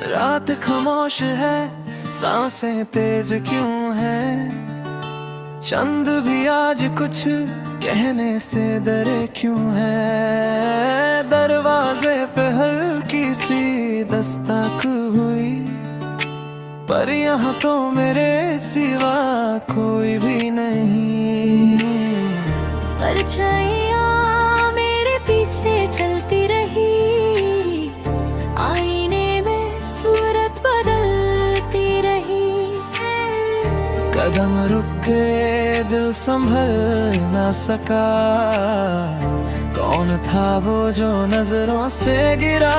रात खामोश है, सांसें तेज क्यों है। चंद भी आज कुछ कहने से डरे क्यों है। दरवाजे पे हल्की सी दस्तक हुई, पर यहाँ तो मेरे सिवा कोई भी नहीं। परछाइयाँ मेरे पीछे चलती रही, आईने में सूरत बदलती रही। कदम रुक के दिल संभल ना सका, कौन था वो जो नजरों से गिरा।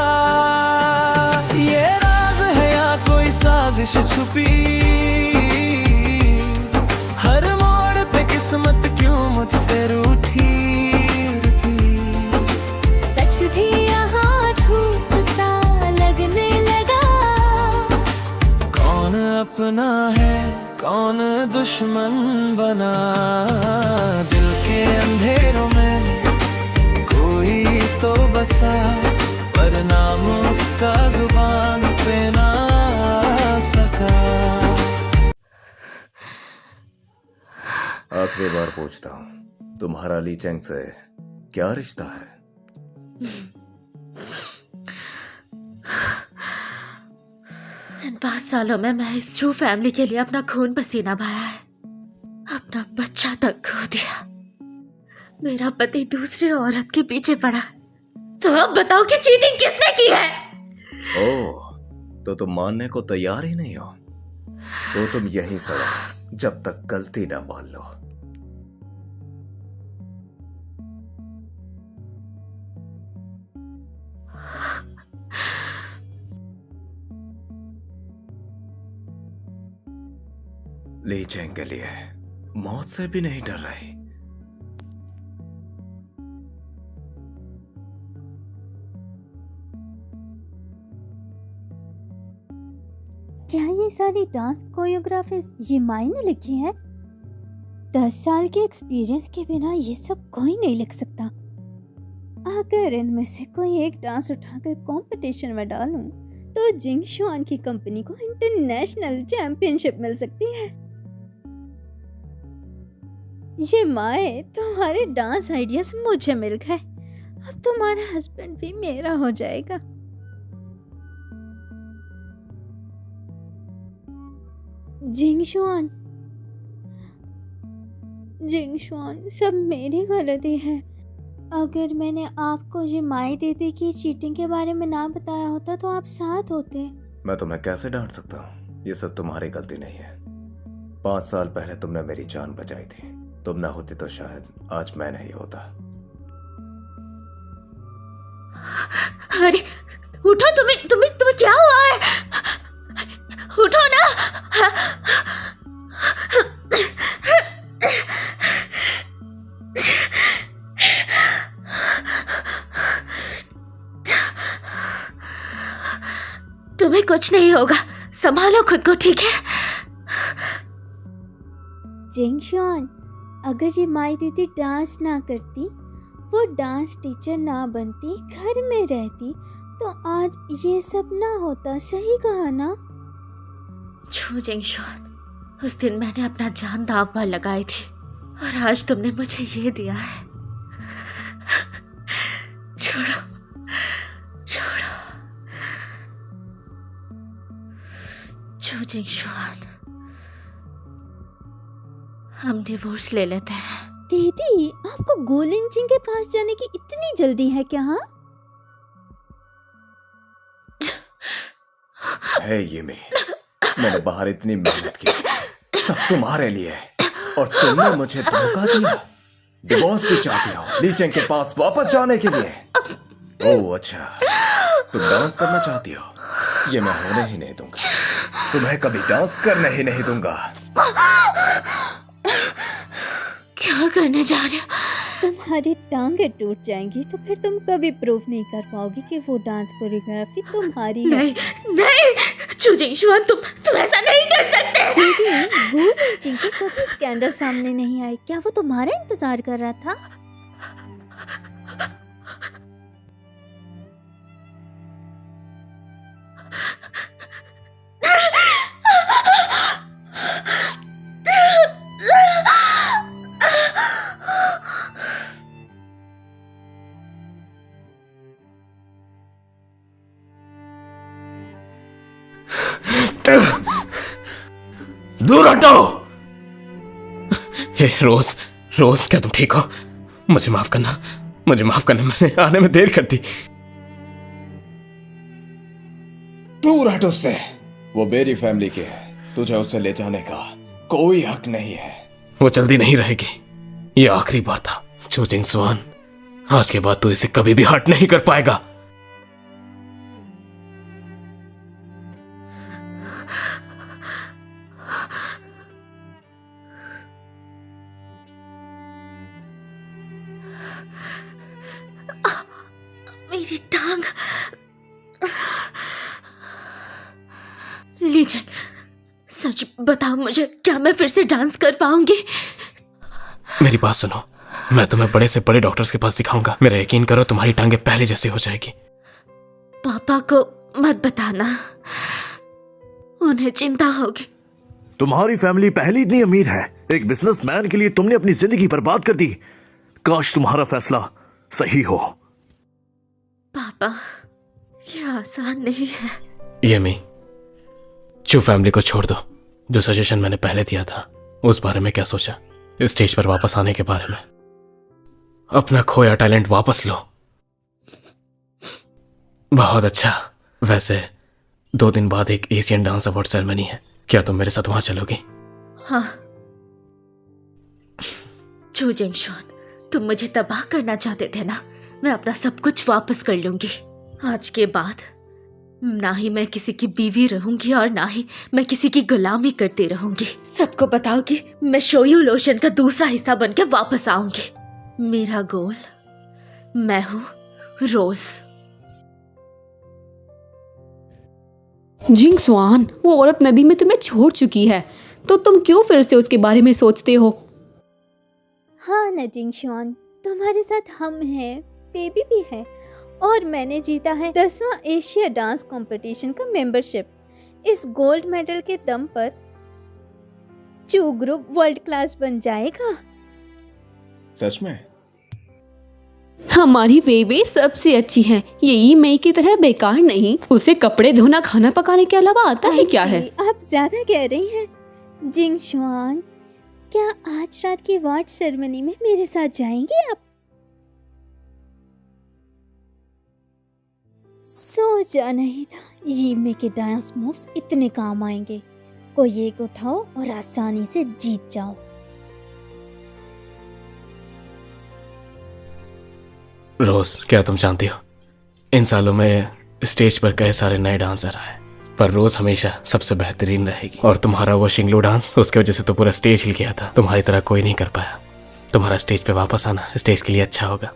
ये राज है या कोई साजिश छुपी, हर मोड़ पे किस्मत क्यों मुझसे रूठी। सच भी यहाँ झूठ सा लगने लगा, कौन अपना है कौन दुश्मन बना। दिल के अंधेरों में कोई तो बसा, पर नाम उसका जुबान पे ना सका। आखिरी बार पूछता हूँ, तुम्हारा ली चेंग से क्या रिश्ता है? इन 5 सालों में मैं इस ट्रू फैमिली के लिए अपना खून पसीना बहाया है, अपना बच्चा तक खो दिया। मेरा पति दूसरी औरत के पीछे पड़ा, तो अब बताओ कि चीटिंग किसने की है? ओह, तो तुम मानने को तैयार ही नहीं हो? तो तुम यहीं सड़ो जब तक गलती ना मान लो। ली चेंग के लिए मौत से भी नहीं डर रही। क्या ये सारी डांस कोरियोग्राफीज ये माई ने लिखी है? 10 साल के एक्सपीरियंस के बिना ये सब कोई नहीं लिख सकता। अगर इनमें से कोई एक डांस उठाकर कंपटीशन में डालूं, तो जिंग शुआन की कंपनी को इंटरनेशनल चैंपियनशिप मिल सकती है। ये माए, तुम्हारे डांस आइडियाज मुझे मिल गए। अब तुम्हारा हस्बैंड भी मेरा हो जाएगा। जिंग शुआन, सब मेरी गलती है। अगर मैंने आपको ये माई दीदी की चीटिंग के बारे में ना बताया होता तो आप साथ होते। मैं तुम्हें कैसे डांट सकता हूँ? ये सब तुम्हारी गलती नहीं है। 5 साल पहले तुमने मेरी जान बचाई थी। तुम ना होती तो शायद आज मैं नहीं होता। अरे उठो, तुम्हें क्या हुआ है? उठो ना। तुम्हें कुछ नहीं होगा, संभालो खुद को, ठीक है? जिंग शुआन, अगर ये माई दीदी डांस ना करती, वो डांस टीचर ना बनती, घर में रहती, तो आज ये सब ना होता। सही कहा ना? छू जिंग शुआन, उस दिन मैंने अपना जान दांव पर लगाई थी, और आज तुमने मुझे ये दिया है। छोड़ो छोड़ो। छू जिंग शुआन, हम डिवोर्स ले लेते हैं। दीदी, आपको गोलिन जिंग के पास जाने की इतनी जल्दी है क्या? हाँ, है ये मैंने बाहर इतनी मेहनत की, सब तुम्हारे लिए, और तुमने मुझे धोखा दिया। डिवोर्स भी चाहती हो ली चेंग के पास वापस जाने के लिए? ओह अच्छा, तुम डांस करना चाहती हो? ये मैं होने ही नहीं दूंगा। तुम्हें कभी डांस करने ही नहीं दूंगा। क्या करने जा रहे हो? तुम्हारी टांगे टूट जाएंगी तो फिर तुम कभी प्रूफ नहीं कर पाओगी कि वो डांस कोरियोग्राफी तुम्हारी है। नहीं छू जिंग शुआन, तुम ऐसा नहीं कर सकते। दीदी, गोलिन जिंग की कभी स्कैंडल सामने नहीं आई। क्या वो तुम्हारा इंतजार कर रहा था? दूर हटो। हे रोज, रोज क्या तुम ठीक हो? मुझे माफ करना, मुझे माफ करना, मैंने आने में देर कर दी। दूर हट उससे। वो मेरी फैमिली की है, तुझे उससे ले जाने का कोई हक नहीं है। वो जल्दी नहीं रहेगी, ये आखिरी बार था। चू जिंगसुआन, आज के बाद तू इसे कभी भी हर्ट नहीं कर पाएगा। मेरी टांग। लीजिए, सच बताओ मुझे, क्या मैं फिर से डांस कर पाऊंगी? मेरी बात सुनो, मैं तुम्हें बड़े से बड़े डॉक्टर्स के पास दिखाऊंगा। मेरा यकीन करो, तुम्हारी टांगे पहले जैसी हो जाएगी। पापा को मत बताना, उन्हें चिंता होगी। तुम्हारी फैमिली पहले इतनी अमीर है, एक बिजनेसमैन के लिए तुमने अपनी जिंदगी बर्बाद कर दी। काश तुम्हारा फैसला सही हो। पापा, ये आसान नहीं है। यमी, चू फैमिली को छोड़ दो। जो सजेशन मैंने पहले दिया था, उस बारे में क्या सोचा? स्टेज पर वापस आने के बारे में। अपना खोया टैलेंट वापस लो। बहुत अच्छा। वैसे 2 दिन बाद एक एशियन डांस अवार्ड सेरेमनी है, क्या तुम मेरे साथ वहां चलोगी? हाँ। चू जिंगसुआन, तुम मुझे तबाह करना चाहते थे ना? मैं अपना सब कुछ वापस कर लूंगी। आज के बाद ना ही मैं किसी की बीवी रहूंगी और ना ही मैं किसी की गुलामी करती रहूंगी। सबको बताओगी मैं शोयू लोशन का दूसरा हिस्सा बनके वापस आऊंगी। मेरा गोल, मैं हूँ रोज। जिंगसुआन, वो औरत नदी में तुम्हें छोड़ चुकी है, तो तुम क्यों फिर से उसके बारे में सोचते हो? हाँ न जिंगसुआन, तुम्हारे साथ हम हैं, बेबी भी है, और मैंने जीता है 10वां एशिया डांस कंपटीशन का मेंबरशिप। इस गोल्ड मेडल के दम पर चू ग्रुप वर्ल्ड क्लास बन जाएगा। सच में? हमारी बेबी सबसे अच्छी है, ये ई मई की तरह बेकार नहीं। उसे कपड़े धोना, खाना पकाने के अलावा आता है क्या है? आप ज्यादा कह रही हैं। जिंगसुआन, क्या आज रात की अवार्ड सेरेमनी में मेरे साथ जाएंगे आप? सोचा नहीं था यीमे के डांस मूव्स इतने काम आएंगे। कोई एक उठाओ और आसानी से जीत जाओ। रोज, क्या तुम जानती हो, इन सालों में स्टेज पर कई सारे नए डांसर आए, पर रोज हमेशा सबसे बेहतरीन रहेगी। और तुम्हारा वो शिंगलू डांस, उसके वजह से तो पूरा स्टेज हिल गया था। तुम्हारी तरह कोई नहीं कर पाया। तुम्हारा स्टेज पे वापस आना स्टेज के लिए अच्छा होगा।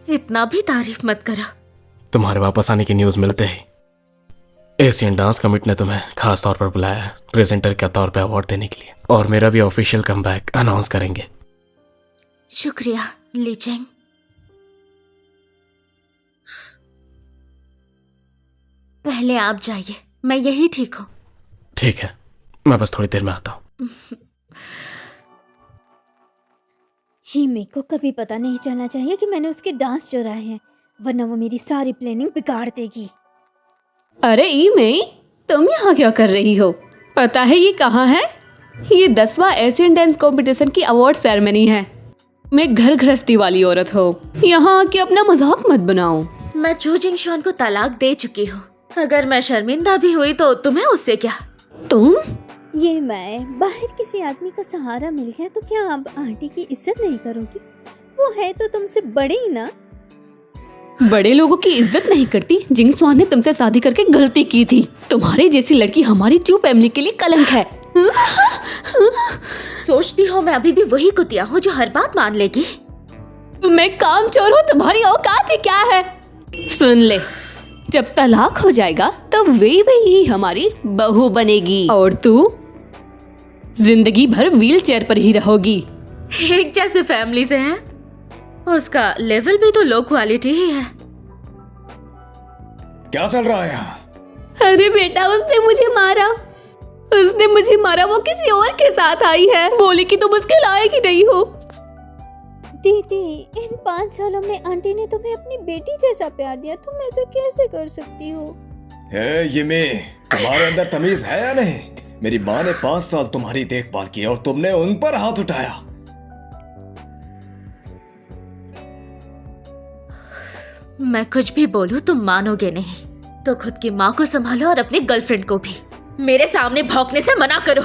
इतना भी तारीफ मत करा। तुम्हारे वापस आने की न्यूज मिलते ही एशियन डांस कमिटी ने तुम्हें खास तौर पर बुलाया है प्रेजेंटर के तौर पे अवार्ड देने के लिए, और मेरा भी ऑफिशियल कमबैक अनाउंस करेंगे। शुक्रिया लीचेंग। पहले आप जाइए, मैं यही ठीक हूँ। ठीक है, मैं बस थोड़ी देर में आता हूँ। यीमे को कभी पता नहीं चलना चाहिए कि मैंने उसके डांस चुराए हैं, वरना वो मेरी सारी प्लानिंग बिगाड़ देगी। अरे ई मई, तुम यहाँ क्या कर रही हो? पता है ये कहाँ है? ये 10वां एशियन डांस कंपटीशन की अवार्ड सेरेमनी है। मैं घर गृहस्थी वाली औरत हो, यहाँ आके अपना मजाक मत बनाओ। मैं चू जिंगसुआन को तलाक दे चुकी हूँ। अगर मैं शर्मिंदा भी हुई तो तुम्हें उससे क्या? तुम? ये मैं बाहर किसी आदमी का सहारा मिल गया तो क्या अब आंटी की इज्जत नहीं करोगी? वो है तो तुमसे बड़ी ना। बड़े लोगों की इज्जत नहीं करती। जिंगसुआन ने तुमसे शादी करके गलती की थी। तुम्हारी जैसी लड़की हमारी चू फैमिली के लिए कलंक है। सोचती हो मैं अभी भी वही कुतिया हूँ जो हर बात मान लेगी? मैं कामचोर हूँ, तुम्हारी औकात ही क्या है? सुन ले, जब तलाक हो जाएगा तो वे ही हमारी बहू बनेगी और तू जिंदगी भर व्हील चेयर पर ही रहोगी। एक जैसे फैमिली से है, उसका लेवल भी तो लो क्वालिटी ही है। क्या चल रहा है यहाँ? अरे बेटा, उसने मुझे मारा। वो किसी और के साथ आई है। बोली कि तुम उसके लायक ही नहीं हो। दीदी, इन 5 सालों में आंटी ने तुम्हें अपनी बेटी जैसा प्यार दिया, तुम ऐसे कैसे कर सकती हो? हे यिमी, तुम्हारे अंदर तमीज है या नहीं? मेरी माँ ने 5 साल तुम्हारी देखभाल की और तुमने उन पर हाथ उठाया। मैं कुछ भी बोलूं तुम मानोगे नहीं, तो खुद की माँ को संभालो और अपनी गर्लफ्रेंड को भी। मेरे सामने भौंकने से मना करो।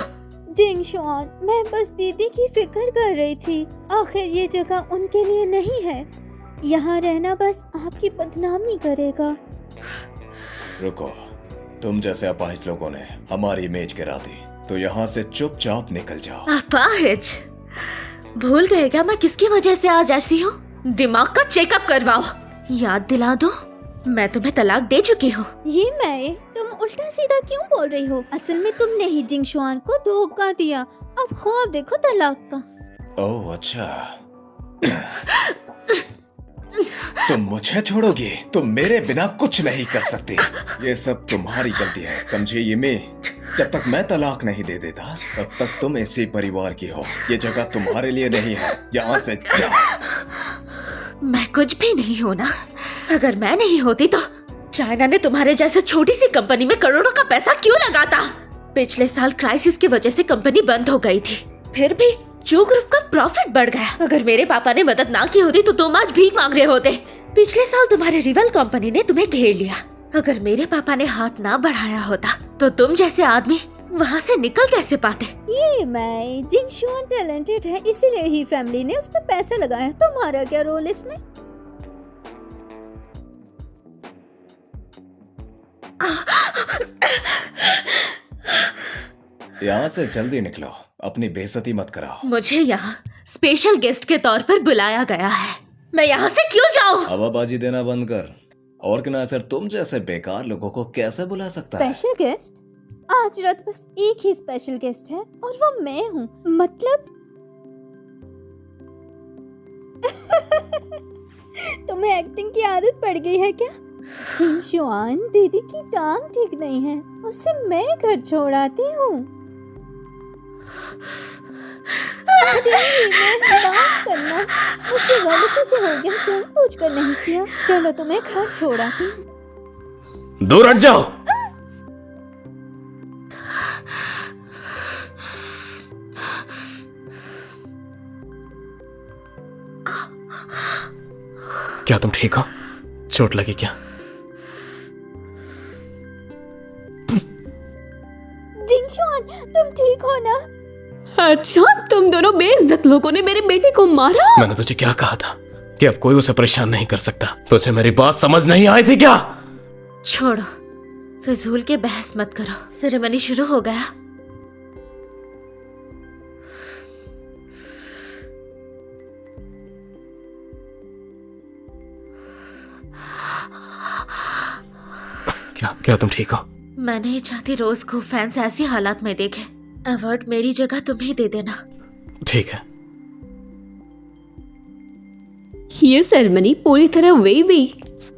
जिंगशुआन, मैं बस दीदी की फिक्र कर रही थी। आखिर ये जगह उनके लिए नहीं है। यहाँ रहना बस आपकी बदनामी करेगा। रुको, तुम जैसे अपाहिज लोगों ने हमारी इमेज गिरा दी, तो यहाँ से चुपचाप निकल जाओ। अपाहिज? भूल गए क्या मैं किसकी वजह से आज ऐसी हूँ? दिमाग का चेकअप करवाओ। याद दिला दो, मैं तुम्हें तलाक दे चुकी हूँ। ये मैं? तुम उल्टा सीधा क्यों बोल रही हो? असल में तुमने ही जिंगशुआन को धोखा दिया। अब ख्वाब देखो तलाक का। ओह अच्छा, तुम मुझे छोड़ोगी? तुम मेरे बिना कुछ नहीं कर सकती। ये सब तुम्हारी गलती है, समझे यिमी? जब तक मैं तलाक नहीं दे देता तब तक तुम इसी परिवार की हो। ये जगह तुम्हारे लिए नहीं है, यहाँ से जाओ। मैं कुछ भी नहीं हूँ ना। अगर मैं नहीं होती तो चाइना ने तुम्हारे जैसे छोटी सी कंपनी में करोड़ों का पैसा क्यों लगाता? पिछले साल क्राइसिस की वजह से कंपनी बंद हो गई थी, फिर भी जो ग्रुप का प्रॉफिट बढ़ गया। अगर मेरे पापा ने मदद ना की होती तो तुम आज भीख मांग रहे होते। पिछले साल तुम्हारे रिवल कंपनी ने तुम्हें घेर लिया। अगर मेरे पापा ने हाथ ना बढ़ाया होता तो तुम जैसे आदमी वहाँ से निकल कैसे पाते? ये मैं, जिंगशुआन टैलेंटेड है, इसीलिए ही फैमिली ने उस पर पैसा लगाया। तुम्हारा क्या रोल इसमें? यहाँ से जल्दी निकलो, अपनी बेइज्जती मत कराओ। मुझे यहाँ स्पेशल गेस्ट के तौर पर बुलाया गया है, मैं यहाँ से क्यों जाऊँ? हवाबाजी देना बंद कर। ऑर्गेनाइजर तुम जैसे बेकार लोगों को कैसे बुला सकता है? Special guest? आज रात बस एक ही स्पेशल गेस्ट है और वो मैं हूँ। मतलब तुम्हें एक्टिंग की आदत पड़ गई है क्या? जिंगशुआन, दीदी की टांग ठीक नहीं है, उससे मैं घर छोड़ आती हूँ। माफ करना, मुझसे गलती से हो गया, जानबूझकर नहीं किया। चलो तुम्हें घर छोड़ आती हूँ। दूर हट जाओ। क्या तुम ठीक हो? चोट लगी क्या? जिंगशुआन, तुम ठीक हो ना? अच्छा, तुम दोनों बेइज्जत लोगों ने मेरे बेटे को मारा? मैंने तुझे क्या कहा था कि अब कोई उसे परेशान नहीं कर सकता? तुझे मेरी बात समझ नहीं आई थी क्या? छोड़ो, फिजूल के बहस मत करो। सेरेमनी शुरू हो गया। क्या तुम ठीक हो? मैं नहीं चाहती रोज को फैंस ऐसी हालात में देखे। अवार्ड मेरी जगह तुम ही दे देना। ठीक है। ये सेरेमनी पूरी तरह वेई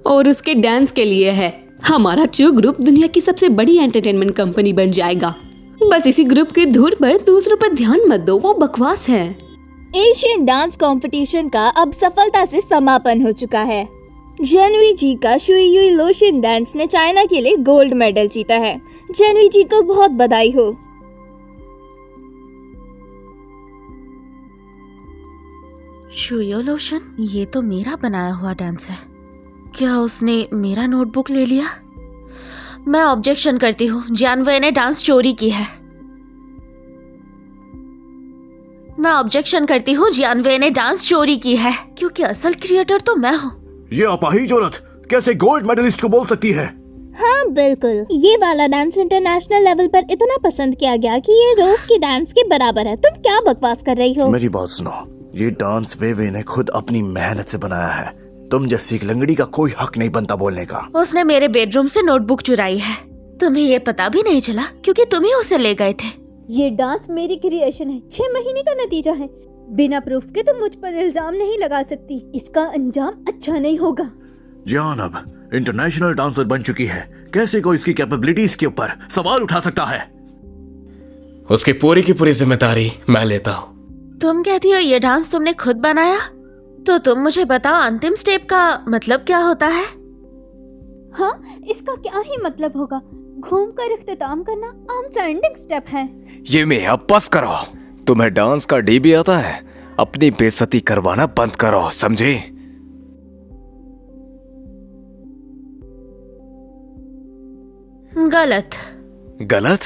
और उसके डांस के लिए है। हमारा चू ग्रुप दुनिया की सबसे बड़ी एंटरटेनमेंट कंपनी बन जाएगा। बस इसी ग्रुप के धुन पर दूसरों पर ध्यान मत दो, वो बकवास है। एशियन डांस कंपटीशन का अब सफलता से समापन हो चुका है। जनवी जी का शुई लोशन डांस ने चाइना के लिए गोल्ड मेडल जीता है। जनवी जी को बहुत बधाई हो। शुयो लोशन, ये तो मेरा बनाया हुआ डांस है। क्या उसने मेरा नोटबुक ले लिया? मैं ऑब्जेक्शन करती हूँ, जानवे ने डांस चोरी की है। मैं ऑब्जेक्शन करती हूँ, जानवे ने डांस चोरी की है, क्योंकि असल क्रिएटर तो मैं हूँ। ये अपाहिज औरत कैसे गोल्ड मेडलिस्ट को बोल सकती है? हाँ बिल्कुल, ये वाला डांस इंटरनेशनल लेवल पर इतना पसंद किया गया कि ये रोज की डांस के बराबर है। तुम क्या बकवास कर रही हो? मेरी बात सुनो, ये डांस वे ने खुद अपनी मेहनत से बनाया है। तुम जैसी एक लंगड़ी का कोई हक नहीं बनता बोलने का। उसने मेरे बेडरूम से नोटबुक चुराई है। तुम्हें ये पता भी नहीं चला क्योंकि तुम ही उसे ले गए थे। ये डांस मेरी क्रिएशन है, 6 महीने का नतीजा है। बिना प्रूफ के तुम मुझ पर इल्जाम नहीं लगा सकती। इसका अंजाम अच्छा नहीं होगा। जान अब इंटरनेशनल डांसर बन चुकी है, कैसे कोई इसकी कैपेबिलिटीज के ऊपर सवाल उठा सकता है? उसकी पूरी की पूरी जिम्मेदारी मैं लेता हूँ। तुम कहती हो ये डांस तुमने खुद बनाया? तो तुम मुझे बताओ, अंतिम स्टेप का मतलब क्या होता है? हाँ, इसका क्या ही मतलब होगा? घूम कर इख्तिताम करना आम सा एंडिंग स्टेप है। ये मैं अब बस करो। तुम्हें डांस का डी भी आता है? अपनी बेइज्जती करवाना बंद करो, समझे? गलत। गलत?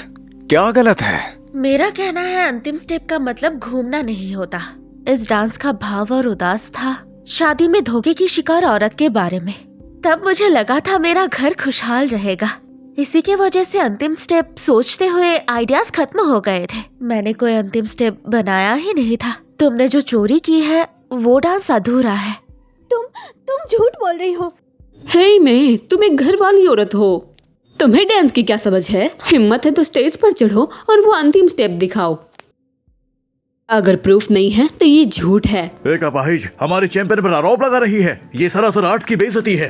क्या गलत है? मेरा कहना है अंतिम स्टेप का मतलब घूमना नहीं होता। इस डांस का भाव और उदास था शादी में धोखे की शिकार औरत के बारे में। तब मुझे लगा था मेरा घर खुशहाल रहेगा। इसी के वजह से अंतिम स्टेप सोचते हुए आइडियाज खत्म हो गए थे। मैंने कोई अंतिम स्टेप बनाया ही नहीं था। तुमने जो चोरी की है वो डांस अधूरा है। तुम झूठ बोल रही हो। हे मैं, तुम एक घर वाली औरत हो, तुम्हें डांस की क्या समझ है? हिम्मत है तो स्टेज पर चढ़ो और वो अंतिम स्टेप दिखाओ। अगर प्रूफ नहीं है तो ये झूठ है। एक अपाहिज हमारे चैंपियन पर आरोप लगा रही है। ये सरासर आर्ट्स की बेइज्जती है।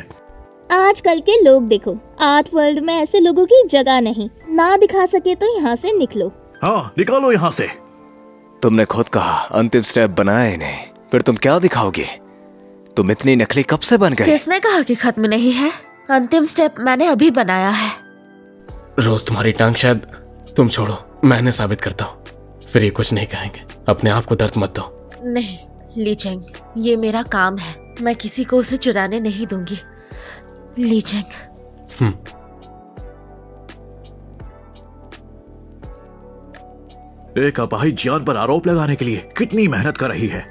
आजकल के लोग देखो, आर्ट वर्ल्ड में ऐसे लोगों की जगह नहीं। ना दिखा सके तो यहाँ से निकलो। हाँ, निकालो यहाँ से। तुमने खुद कहा अंतिम स्टेप बनाया ही नहीं, फिर तुम क्या दिखाओगे? तुम इतनी नकली कब से बन गए? किसने कहा कि खत्म नहीं है? अंतिम स्टेप मैंने अभी बनाया है। रोज तुम्हारी टांग शायद तुम छोड़ो, मैंने साबित करता हूँ, फिर ये कुछ नहीं कहेंगे। अपने आप को दर्द मत दो। नहीं ली चेंग, ये मेरा काम है। मैं किसी को उसे चुराने नहीं दूंगी। ली चेंग। एक अपाहिज जान पर आरोप लगाने के लिए कितनी मेहनत कर रही है।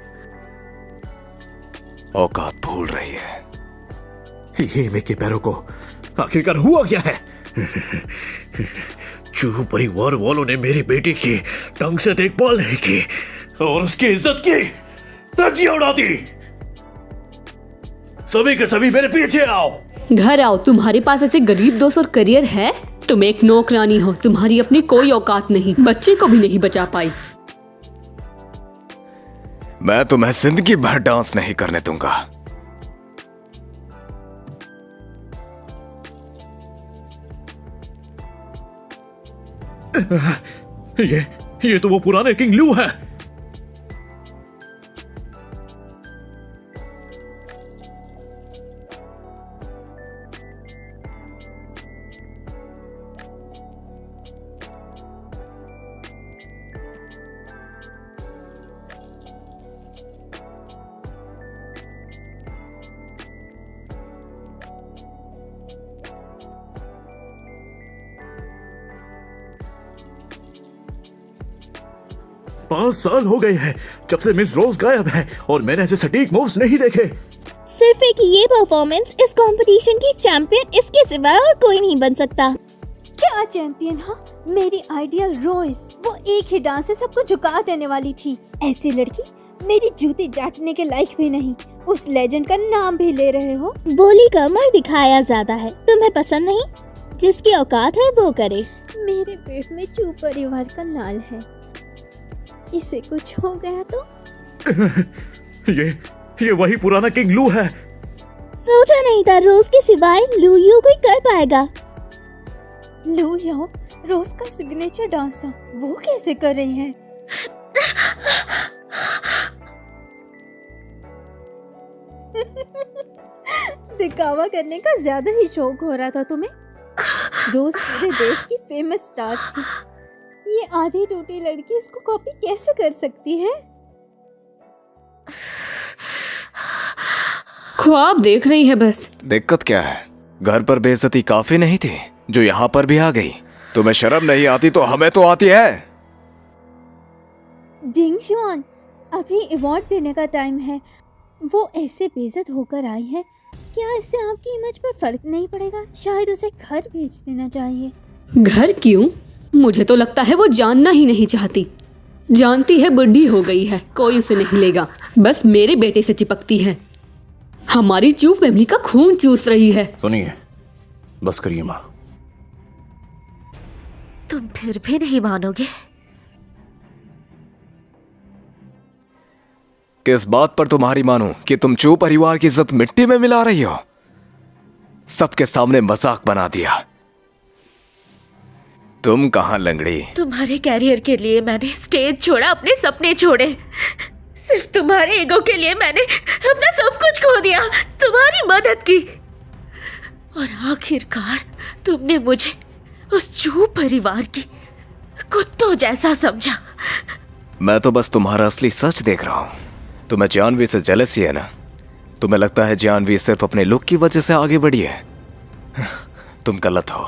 औकात भूल रही है। ये मैं के पैरों को आखिरकार हुआ क्या है? चूह परिवार वालों ने मेरी बेटी की ढंग से देखभाल नहीं की और उसकी इज्जत की धज्जियां उड़ा दी। सभी के सभी मेरे पीछे आओ। घर आओ। तुम्हारे पास ऐसे गरीब दोस्त और करियर है? तुम एक नौकरानी हो, तुम्हारी अपनी कोई औकात नहीं, बच्चे को भी नहीं बचा पाई। मैं तुम्हें जिंदगी भर डांस नहीं करने दूंगा। ये तो वो पुराने किंग लू है। पांच साल हो गए हैं जब से मिस रोज गायब है और मैंने ऐसे सटीक मूव्स नहीं देखे। सिर्फ एक ये परफॉर्मेंस इस कंपटीशन की चैंपियन इसके सिवा और कोई नहीं बन सकता। क्या चैंपियन? हाँ, मेरी आइडियल रोइस, वो एक ही डांस से सबको झुका देने वाली थी। ऐसी लड़की मेरी जूती चाटने के लायक भी नहीं। उस लेजेंड का नाम भी ले रहे हो। बोली कमर दिखाया ज्यादा है। तुम्हें पसंद नहीं? जिसकी औकात है वो करे। मेरे पेट में चू परिवार का लाल है, इसे कुछ हो गया तो? ये वही पुराना किंग लू है। सोचा नहीं था रोज के सिवाय लू यू कोई कर पाएगा। लू यो रोज का सिग्नेचर डांस था, वो कैसे कर रही है? दिखावा करने का ज्यादा ही शौक हो रहा था तुम्हें। रोज पूरे देश की फेमस स्टार थी। ये आधी टूटी लड़की इसको कॉपी कैसे कर सकती है? ख्वाब देख रही है बस। दिक्कत क्या है? घर पर बेइज्जती काफी नहीं थी जो यहाँ पर भी आ गई। तुम्हें शर्म नहीं आती तो हमें तो आती है। जिंग शुआन, अभी अवार्ड देने का टाइम है। वो ऐसे बेइज्जत होकर आई है, क्या इससे आपकी इमेज पर फर्क नहीं पड़ेगा? शायद उसे घर भेज देना चाहिए। घर क्यों? मुझे तो लगता है वो जानना ही नहीं चाहती। जानती है बुढ़ी हो गई है, कोई उसे नहीं लेगा। बस मेरे बेटे से चिपकती है। हमारी चू फैमिली का खून चूस रही है। सुनिए, बस करिए माँ। तुम फिर भी नहीं मानोगे? किस बात पर तुम्हारी मानूं कि तुम चू परिवार की इज्जत मिट्टी में मिला रही हो? सबके सामने मजाक बना दिया। तुम कहां लंगड़ी? तुम्हारे कैरियर के लिए मैंने स्टेज छोड़ा, अपने सपने छोड़े। सिर्फ तुम्हारे ईगो के लिए मैंने अपना सब कुछ खो दिया। तुम्हारी मदद की। और आखिरकार तुमने मुझे उस चूह परिवार की कुत्तों जैसा समझा। मैं तो बस तुम्हारा असली सच देख रहा हूँ। तुम्हें जानवी से जेलसी है ना? तुम्हें लगता है जानवी सिर्फ अपने लुक की वजह से आगे बढ़ी है? तुम गलत हो।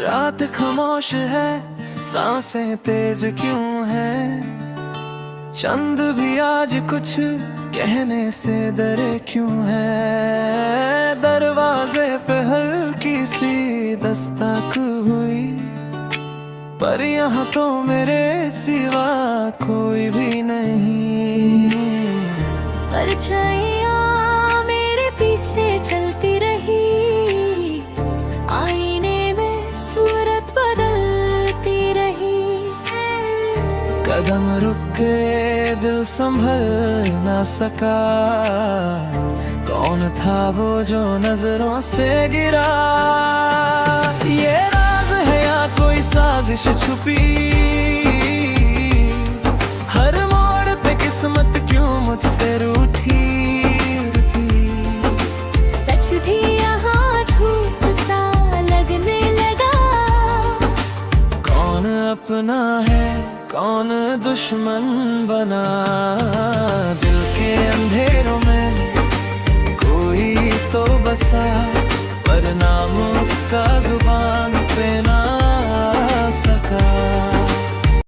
रात खामोश है, सांसें तेज क्यों है? चंद भी आज कुछ कहने से डरे क्यों है? दरवाजे पे हल्की सी दस्तक हुई, पर यहाँ तो मेरे सिवा कोई भी नहीं। परछाइयाँ मेरे पीछे चलती रही, आईने में सूरत बदलती रही। कदम रुक के दिल संभल ना सका, कौन था वो जो नजरों से गिरा? ये राज है या कोई साजिश छुपी? हर मोड़ पे किस्मत क्यों मुझसे रूठी? सच भी यहाँ झूठ सा लगने लगा। कौन अपना है कौन दुश्मन बना? दिल के अंधेरों में कोई तो बसा, पर नाम उसका जुबान पे ना